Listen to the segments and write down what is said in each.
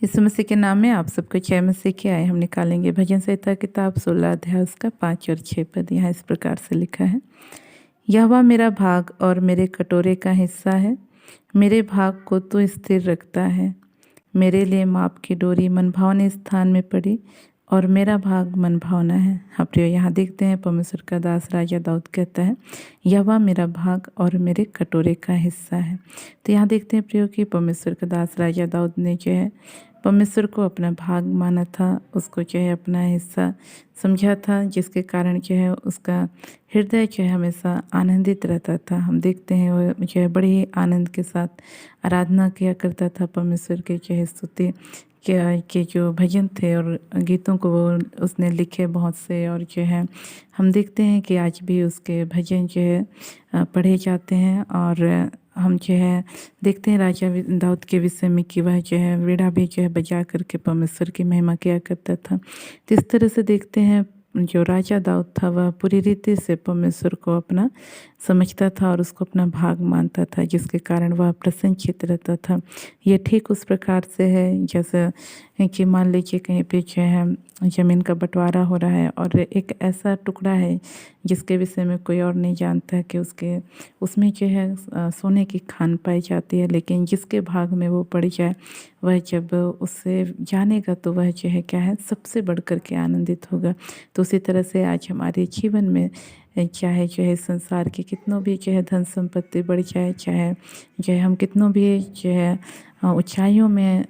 यीशु मसीह के नाम में आप सबको जय मसीह की। आए हम निकालेंगे भजन संहिता किताब 16 अध्याय उसका 5 और 6 पद। यहाँ इस प्रकार से लिखा है। यहोवा मेरा भाग और मेरे कटोरे का हिस्सा है, मेरे भाग को तो स्थिर रखता है। मेरे लिए माप की डोरी मनभावने स्थान में पड़ी और मेरा भाग मनभावना है। हाँ प्रियो, यहाँ देखते हैं परमेश्वर का दास राजा दाऊद कहता है यहोवा मेरा भाग और मेरे कटोरे का हिस्सा है। तो यहाँ देखते हैं प्रियो कि परमेश्वर का दास राजा दाऊद ने जो है परमेश्वर को अपना भाग माना था, उसको जो है अपना हिस्सा समझा था, जिसके कारण जो है उसका हृदय जो है हमेशा आनंदित रहता था। हम देखते हैं वो जो है बड़े ही आनंद के साथ आराधना किया करता था परमेश्वर के जो है स्तुति के जो भजन थे और गीतों को वो उसने लिखे बहुत से। और जो है हम देखते हैं कि आज भी उसके भजन जो है पढ़े जाते हैं। और हम जो है देखते हैं राजा दाऊद के विषय में कि वह जो है वीणा भी जो है बजा करके परमेश्वर की महिमा किया करता था। तो इस तरह से देखते हैं जो राजा दाऊद था वह पूरी रीति से परमेश्वर को अपना समझता था और उसको अपना भाग मानता था, जिसके कारण वह प्रसन्नचित्त रहता था। ये ठीक उस प्रकार से है जैसे कि मान लीजिए कहीं पे जो है ज़मीन का बंटवारा हो रहा है और एक ऐसा टुकड़ा है जिसके विषय में कोई और नहीं जानता है कि उसमें जो है सोने की खान पाई जाती है, लेकिन जिसके भाग में वो पड़ जाए वह जब उससे जानेगा तो वह जो है क्या है सबसे बढ़ कर के आनंदित होगा। तो उसी तरह से आज हमारे जीवन में चाहे जो है संसार की कितनों भी जो है धन संपत्ति बढ़ जाए, चाहे जो है हम कितनों भी जो है ऊंचाइयों में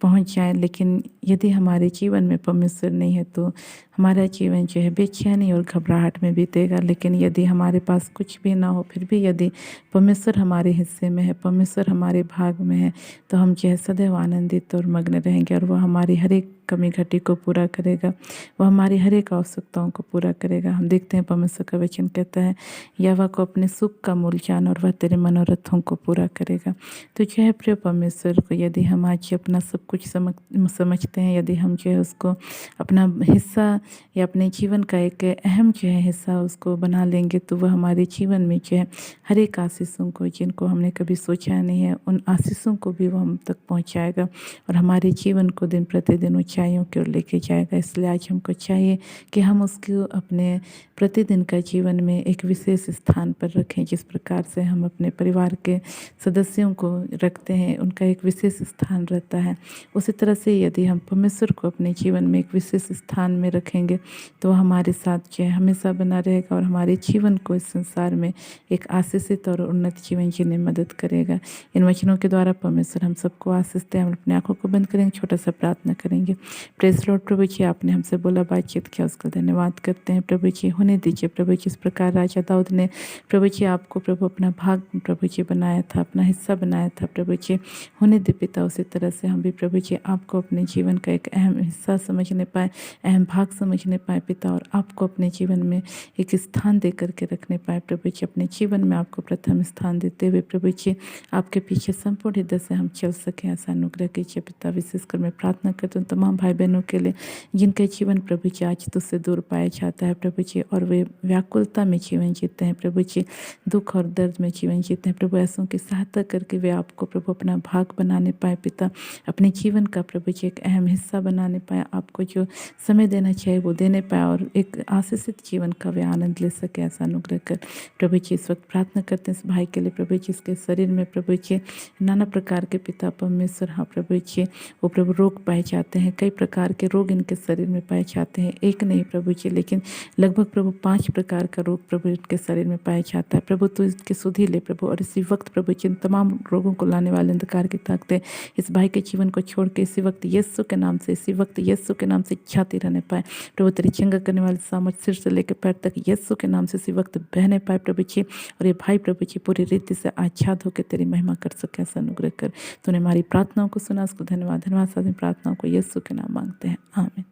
पहुंच जाए, लेकिन यदि हमारे जीवन में परमेश्वर नहीं है तो हमारा जीवन जो है बेचैनी और घबराहट में बीतेगा। लेकिन यदि हमारे पास कुछ भी ना हो फिर भी यदि परमेश्वर हमारे हिस्से में है, परमेश्वर हमारे भाग में है, तो हम जो है सदैव आनंदित और मग्न रहेंगे और वह हमारी हर एक कमी घटी को पूरा करेगा, वह हमारी हर एक आवश्यकताओं को पूरा करेगा। हम देखते हैं परमेश्वर का वचन कहता है यहोवा को अपने सुख का मूल जान और वह तेरे मनोरथों को पूरा करेगा। तो जो है प्रिय परमेश्वर को यदि हम आज अपना सब कुछ समझते हैं, यदि हम जो है उसको अपना हिस्सा या अपने जीवन का एक अहम जो है हिस्सा उसको बना लेंगे, तो वह हमारे जीवन में जो है हर एक आशीषों को जिनको हमने कभी सोचा नहीं है उन आशीषों को भी वो हम तक पहुंचाएगा और हमारे जीवन को दिन प्रतिदिन ऊंचाइयों की ओर लेके जाएगा। इसलिए आज हमको चाहिए कि हम उसको अपने प्रतिदिन का जीवन में एक विशेष स्थान पर रखें। जिस प्रकार से हम अपने परिवार के सदस्यों को रखते हैं, उनका एक विशेष स्थान रहता है, उसी तरह से यदि हम परमेश्वर को अपने जीवन में एक विशेष स्थान में रखेंगे तो वह हमारे साथ जो है हमेशा बना रहेगा और हमारे जीवन को इस संसार में एक आशीषित और उन्नत जीवन जीने में मदद करेगा। इन वचनों के द्वारा परमेश्वर हम सबको आशीष दे। हम अपनी आंखों को बंद करेंगे, छोटा सा प्रार्थना करेंगे। प्रेज़ लॉर्ड प्रभु जी, आपने हमसे बोला, बातचीत किया, उसका धन्यवाद करते हैं प्रभु जी। होने दीजिए प्रभु जी। इस प्रकार राजा दाऊद ने प्रभु जी आपको प्रभु अपना भाग प्रभु जी बनाया था, अपना हिस्सा बनाया था प्रभु जी। होने दे पिता, उसी तरह से हम भी प्रभु जी आपको अपने जीवन का एक अहम हिस्सा समझने पाए, अहम भाग समझने पाए पिता, और आपको अपने जीवन में एक स्थान दे करके रखने पाए प्रभु जी। अपने जीवन में आपको प्रथम स्थान देते हुए प्रभु जी आपके पीछे संपूर्ण हृदय से हम चल सकें, ऐसा अनुग्रह कीजिए पिता। विशेषकर मैं प्रार्थना करती हूँ तमाम भाई बहनों के लिए जिनका जीवन प्रभु जी आज तुझसे दूर पाया जाता है प्रभु जी, और वे व्याकुलता में जीवन जीते हैं प्रभु जी, दुख और दर्द में जीवन जीते हैं प्रभु। ऐसों की सहायता करके वे आपको प्रभु अपना भाग बनाने पाए पिता, अपने जीवन का प्रभु जी एक अहम हिस्सा बनाने पाए, आपको जो समय देना चाहिए वो देने पाए और एक आशीषित जीवन का वे आनंद ले सके, ऐसा अनुग्रह कर प्रभु जी। इस वक्त प्रार्थना करते हैं इस भाई के लिए प्रभु जी, इसके शरीर में प्रभु जी नाना प्रकार के पिता परमेश्वर हाँ प्रभु जी वो प्रभु रोग पाए जाते हैं, कई प्रकार के रोग इनके शरीर में पाए जाते हैं, एक नहीं प्रभु जी लेकिन लगभग प्रभु 5 प्रकार का रोग प्रभु इनके शरीर में पाया जाता है प्रभु। तो इसकी सुधि ले प्रभु, और इसी वक्त प्रभु जी इन तमाम रोगों को लाने वाले अंधकार की ताकतें इस भाई के जीवन को छोड़ के इसी वक्त यीशु के नाम से, इसी वक्त यीशु के नाम से जाती रहने पाए प्रभु। तेरी चंगा करने वाले सामर्थ सिर से लेकर पैर तक यीशु के नाम से इसी वक्त बहने पाए प्रभु जी, और ये भाई प्रभु जी पूरी रीति से आच्छाद होकर तेरी महिमा कर सके, ऐसा अनुग्रह कर। तूने हमारी प्रार्थनाओं को सुना, उसको धन्यवाद। धन्यवाद साथ प्रार्थनाओं को यीशु के नाम मांगते हैं, आमीन।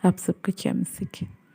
आप सबको जय मसीह की।